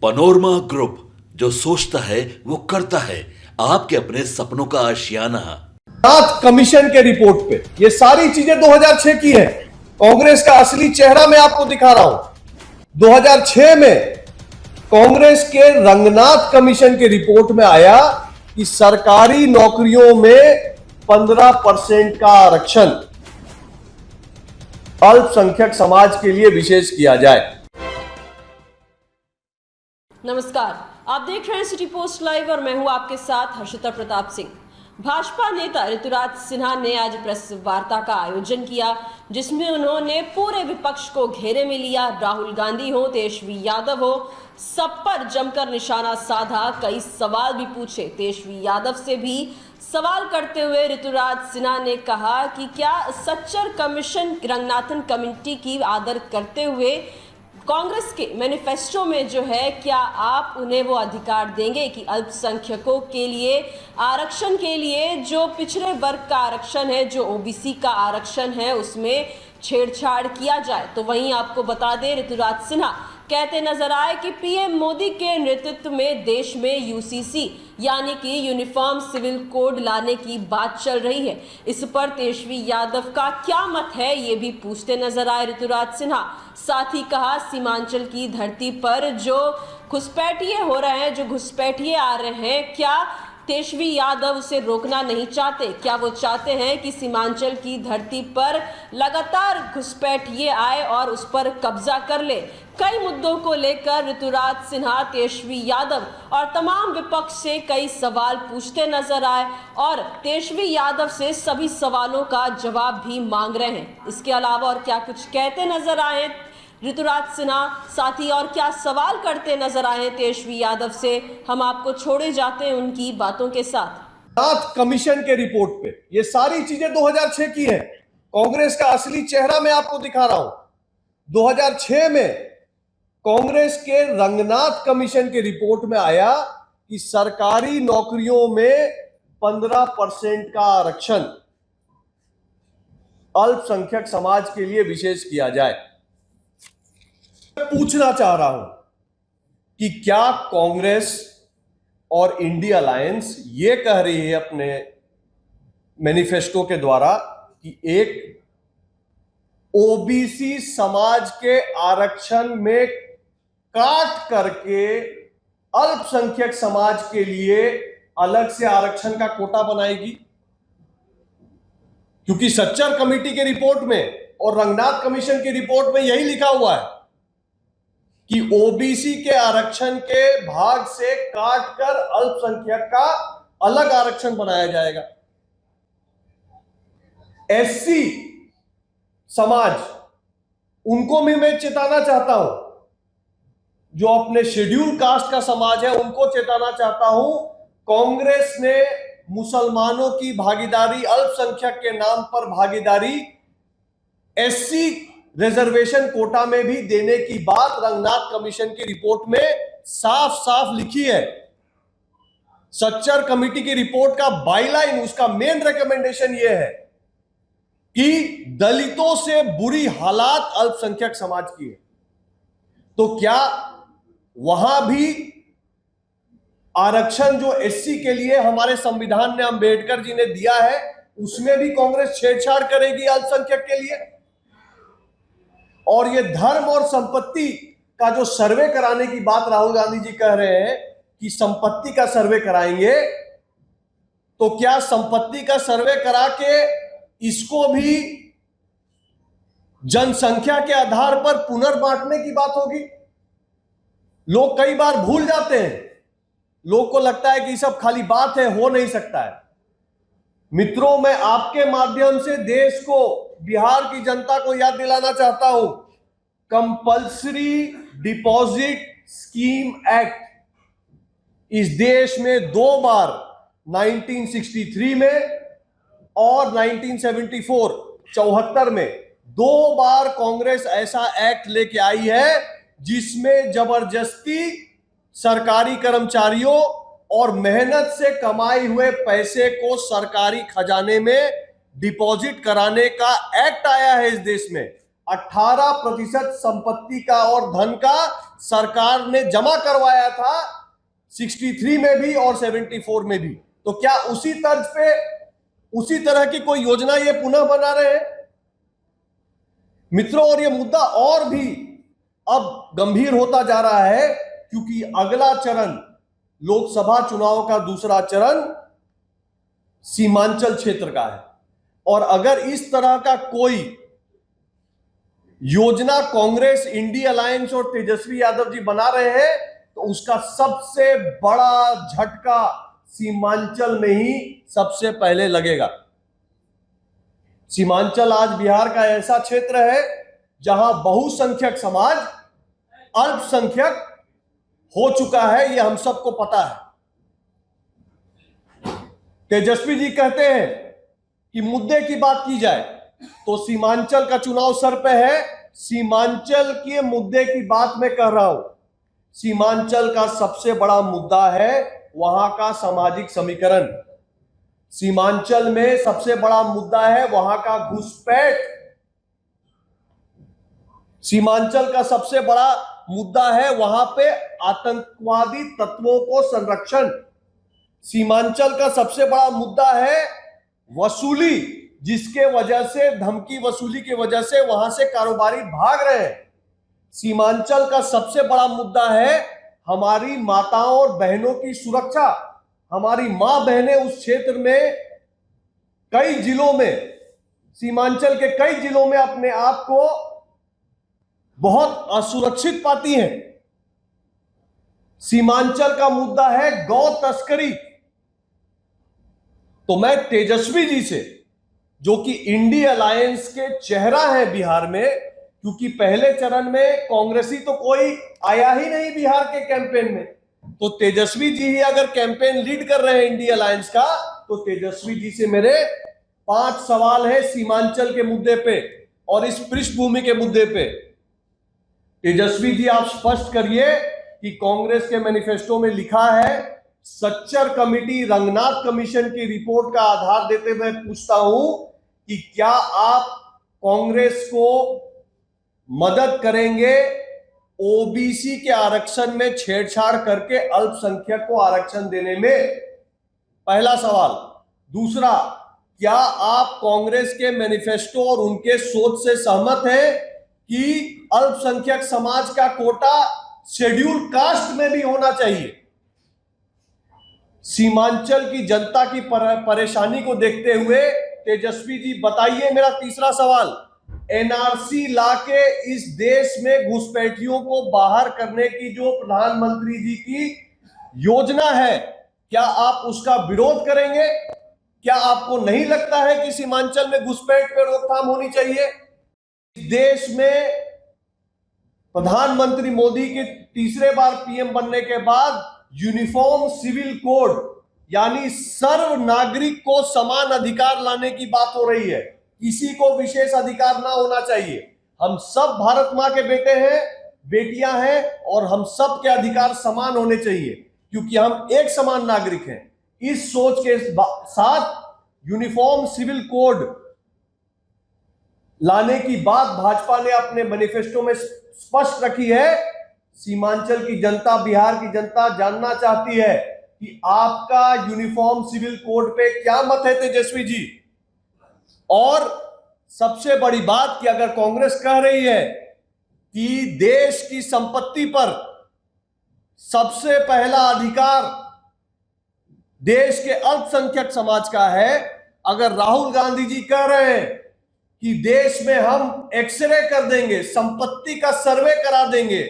Panorama group, जो सोचता है वो करता है। आपके अपने सपनों का आशियाना। नाथ कमीशन के रिपोर्ट पे ये सारी चीजें 2006 की है। कांग्रेस का असली चेहरा मैं आपको दिखा रहा हूं। 2006 में कांग्रेस के रंगनाथ कमीशन के रिपोर्ट में आया कि सरकारी नौकरियों में 15% का आरक्षण अल्पसंख्यक समाज के लिए विशेष किया जाए। नमस्कार, आप देख रहे हैं सिटी पोस्ट लाइव और मैं हूं आपके साथ हर्षिता प्रताप सिंह। भाजपा नेता ऋतुराज सिन्हा ने आज प्रेस वार्ता का आयोजन किया, जिसमें उन्होंने पूरे विपक्ष को घेरे में लिया। राहुल गांधी हो, तेजस्वी यादव हो, सब पर जमकर निशाना साधा। कई सवाल भी पूछे। तेजस्वी यादव से भी सवाल करते हुए ऋतुराज सिन्हा ने कहा कि क्या सच्चर कमीशन रंगनाथन कमेटी की आदर करते हुए कांग्रेस के मैनिफेस्टो में जो है, क्या आप उन्हें वो अधिकार देंगे कि अल्पसंख्यकों के लिए आरक्षण के लिए जो पिछड़े वर्ग का आरक्षण है, जो ओबीसी का आरक्षण है, उसमें छेड़छाड़ किया जाए। तो वहीं आपको बता दें, ऋतुराज सिन्हा कहते नजर आए कि पीएम मोदी के नेतृत्व में देश में यूसीसी यानी कि यूनिफॉर्म सिविल कोड लाने की बात चल रही है। इस पर तेजस्वी यादव का क्या मत है, ये भी पूछते नजर आए ऋतुराज सिन्हा। साथ ही कहा, सीमांचल की धरती पर जो घुसपैठिए हो रहे हैं, जो घुसपैठिए आ रहे हैं, क्या तेजस्वी यादव उसे रोकना नहीं चाहते? क्या वो चाहते हैं कि सीमांचल की धरती पर लगातार घुसपैठिए आए और उस पर कब्जा कर ले? कई मुद्दों को लेकर ऋतुराज सिन्हा, तेजस्वी यादव और तमाम विपक्ष से कई सवाल पूछते नजर आए और तेजस्वी यादव से सभी सवालों का जवाब भी मांग रहे हैं। इसके अलावा और क्या कुछ कहते नजर आए ऋतुराज सिन्हा, साथ ही और क्या सवाल करते नजर आए तेजस्वी यादव से, हम आपको छोड़े जाते हैं उनकी बातों के साथ। नाथ कमीशन के रिपोर्ट पे ये सारी चीजें 2006 की है। कांग्रेस का असली चेहरा मैं आपको दिखा रहा हूं। 2006 में कांग्रेस के रंगनाथ कमीशन के रिपोर्ट में आया कि सरकारी नौकरियों में 15% का आरक्षण अल्पसंख्यक समाज के लिए विशेष किया जाए। पूछना चाह रहा हूं कि क्या कांग्रेस और इंडिया अलायंस ये कह रही है अपने मैनिफेस्टो के द्वारा कि एक ओबीसी समाज के आरक्षण में काट करके अल्पसंख्यक समाज के लिए अलग से आरक्षण का कोटा बनाएगी? क्योंकि सच्चर कमेटी के रिपोर्ट में और रंगनाथ कमीशन की रिपोर्ट में यही लिखा हुआ है कि ओबीसी के आरक्षण के भाग से काटकर अल्पसंख्यक का अलग आरक्षण बनाया जाएगा। एससी समाज, उनको भी मैं चेताना चाहता हूं, जो अपने शेड्यूल कास्ट का समाज है, उनको चेताना चाहता हूं। कांग्रेस ने मुसलमानों की भागीदारी, अल्पसंख्यक के नाम पर भागीदारी एससी रिजर्वेशन कोटा में भी देने की बात रंगनाथ कमीशन की रिपोर्ट में साफ साफ लिखी है। सच्चर कमेटी की रिपोर्ट का बाईलाइन, उसका मेन रिकमेंडेशन यह है कि दलितों से बुरी हालात अल्पसंख्यक समाज की है। तो क्या वहां भी आरक्षण जो एससी के लिए हमारे संविधान ने अंबेडकर जी ने दिया है, उसमें भी कांग्रेस छेड़छाड़ करेगी अल्पसंख्यक के लिए? और ये धर्म और संपत्ति का जो सर्वे कराने की बात राहुल गांधी जी कह रहे हैं कि संपत्ति का सर्वे कराएंगे, तो क्या संपत्ति का सर्वे करा के इसको भी जनसंख्या के आधार पर पुनर्बांटने की बात होगी? लोग कई बार भूल जाते हैं, लोग को लगता है कि सब खाली बात है, हो नहीं सकता है। मित्रों, मैं आपके माध्यम से देश को, बिहार की जनता को याद दिलाना चाहता हूं, कंपल्सरी डिपॉजिट स्कीम एक्ट इस देश में 2 बार 1963 में और 1974 74 में 2 बार कांग्रेस ऐसा एक्ट लेके आई है जिसमें जबरदस्ती सरकारी कर्मचारियों और मेहनत से कमाए हुए पैसे को सरकारी खजाने में डिपॉजिट कराने का एक्ट आया है इस देश में। 18% संपत्ति का और धन का सरकार ने जमा करवाया था 63 में भी और 74 में भी। तो क्या उसी तर्ज पे उसी तरह की कोई योजना ये पुनः बना रहे हैं? मित्रों, और ये मुद्दा और भी अब गंभीर होता जा रहा है, क्योंकि अगला चरण, लोकसभा चुनाव का दूसरा चरण सीमांचल क्षेत्र का है। और अगर इस तरह का कोई योजना कांग्रेस, इंडिया अलायंस और तेजस्वी यादव जी बना रहे हैं, तो उसका सबसे बड़ा झटका सीमांचल में ही सबसे पहले लगेगा। सीमांचल आज बिहार का ऐसा क्षेत्र है जहां बहुसंख्यक समाज अल्पसंख्यक हो चुका है, यह हम सबको पता है। तेजस्वी जी कहते हैं कि मुद्दे की बात की जाए तो सीमांचल का चुनाव सर पे है। सीमांचल के मुद्दे की बात मैं कर रहा हूं। सीमांचल का सबसे बड़ा मुद्दा है वहां का सामाजिक समीकरण। सीमांचल में सबसे बड़ा मुद्दा है वहां का घुसपैठ। सीमांचल का सबसे बड़ा मुद्दा है वहां पे आतंकवादी तत्वों को संरक्षण। सीमांचल का सबसे बड़ा मुद्दा है वसूली, जिसके वजह से, धमकी वसूली की वजह से वहां से कारोबारी भाग रहे हैं। सीमांचल का सबसे बड़ा मुद्दा है हमारी माताओं और बहनों की सुरक्षा। हमारी मां बहनें उस क्षेत्र में कई जिलों में, सीमांचल के कई जिलों में अपने आप को बहुत असुरक्षित पाती हैं। सीमांचल का मुद्दा है गौ तस्करी। तो मैं तेजस्वी जी से, जो कि इंडिया अलायंस के चेहरा है बिहार में, क्योंकि पहले चरण में कांग्रेसी तो कोई आया ही नहीं बिहार के कैंपेन में, तो तेजस्वी जी ही अगर कैंपेन लीड कर रहे हैं इंडिया अलायंस का, तो तेजस्वी जी से मेरे 5 सवाल है सीमांचल के मुद्दे पे और इस पृष्ठभूमि के मुद्दे पे। तेजस्वी जी, आप स्पष्ट करिए कि कांग्रेस के मैनिफेस्टो में लिखा है, सच्चर कमेटी रंगनाथ कमीशन की रिपोर्ट का आधार देते हुए पूछता हूं कि क्या आप कांग्रेस को मदद करेंगे ओबीसी के आरक्षण में छेड़छाड़ करके अल्पसंख्यक को आरक्षण देने में? पहला सवाल। दूसरा, क्या आप कांग्रेस के मैनिफेस्टो और उनके सोच से सहमत हैं कि अल्पसंख्यक समाज का कोटा शेड्यूल कास्ट में भी होना चाहिए? सीमांचल की जनता की परेशानी को देखते हुए तेजस्वी जी बताइए, मेरा तीसरा सवाल, एनआरसी ला के इस देश में घुसपैठियों को बाहर करने की जो प्रधानमंत्री जी की योजना है, क्या आप उसका विरोध करेंगे? क्या आपको नहीं लगता है कि सीमांचल में घुसपैठ पर रोकथाम होनी चाहिए? इस देश में प्रधानमंत्री मोदी के तीसरे बार पीएम बनने के बाद यूनिफॉर्म सिविल कोड, यानी सर्व नागरिक को समान अधिकार लाने की बात हो रही है। किसी को विशेष अधिकार ना होना चाहिए। हम सब भारत मां के बेटे हैं, बेटियां हैं, और हम सब के अधिकार समान होने चाहिए, क्योंकि हम एक समान नागरिक हैं। इस सोच के साथ यूनिफॉर्म सिविल कोड लाने की बात भाजपा ने अपने मैनिफेस्टो में स्पष्ट रखी है। सीमांचल की जनता, बिहार की जनता जानना चाहती है कि आपका यूनिफॉर्म सिविल कोड पे क्या मत है तेजस्वी जी। और सबसे बड़ी बात कि अगर कांग्रेस कह रही है कि देश की संपत्ति पर सबसे पहला अधिकार देश के अल्पसंख्यक समाज का है, अगर राहुल गांधी जी कह रहे हैं कि देश में हम एक्सरे कर देंगे, संपत्ति का सर्वे करा देंगे,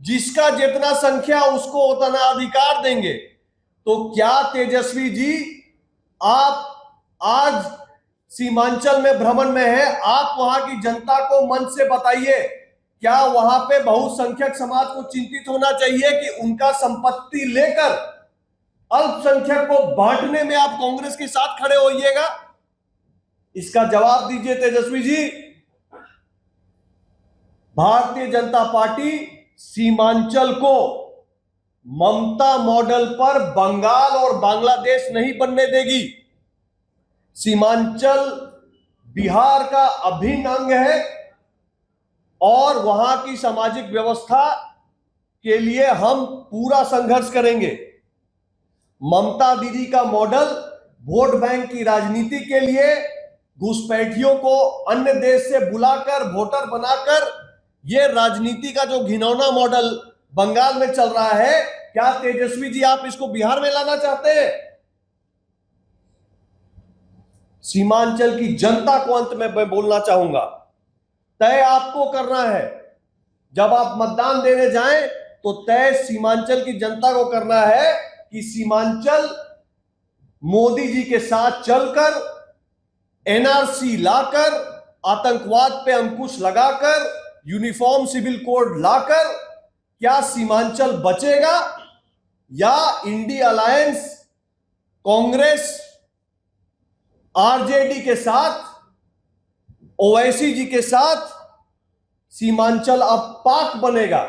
जिसका जितना संख्या उसको उतना अधिकार देंगे, तो क्या तेजस्वी जी आप आज सीमांचल में भ्रमण में है, आप वहां की जनता को मन से बताइए, क्या वहां पे बहुसंख्यक समाज को चिंतित होना चाहिए कि उनका संपत्ति लेकर अल्पसंख्यक को बांटने में आप कांग्रेस के साथ खड़े होइएगा? इसका जवाब दीजिए तेजस्वी जी। भारतीय जनता पार्टी सीमांचल को ममता मॉडल पर बंगाल और बांग्लादेश नहीं बनने देगी। सीमांचल बिहार का अभिन्न अंग है। और वहां की सामाजिक व्यवस्था के लिए हम पूरा संघर्ष करेंगे। ममता दीदी का मॉडल वोट बैंक की राजनीति के लिए घुसपैठियों को अन्य देश से बुलाकर वोटर बनाकर यह राजनीति का जो घिनौना मॉडल बंगाल में चल रहा है, क्या तेजस्वी जी आप इसको बिहार में लाना चाहते हैं? सीमांचल की जनता को अंत में मैं बोलना चाहूंगा, तय आपको करना है। जब आप मतदान देने जाएं तो तय सीमांचल की जनता को करना है कि सीमांचल मोदी जी के साथ चलकर, एनआरसी लाकर, आतंकवाद पे अंकुश लगाकर, यूनिफॉर्म सिविल कोड लाकर क्या सीमांचल बचेगा या इंडिया अलायंस कांग्रेस आरजेडी के साथ, ओवैसी जी के साथ सीमांचल अब पाक बनेगा।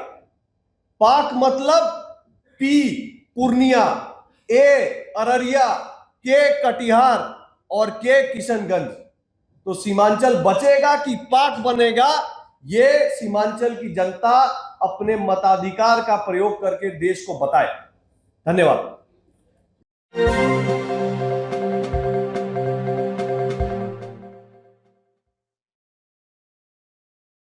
पाक मतलब पी पूर्णिया, ए अररिया, के कटिहार और के किशनगंज। तो सीमांचल बचेगा कि पाक बनेगा, ये सीमांचल की जनता अपने मताधिकार का प्रयोग करके देश को बताए। धन्यवाद।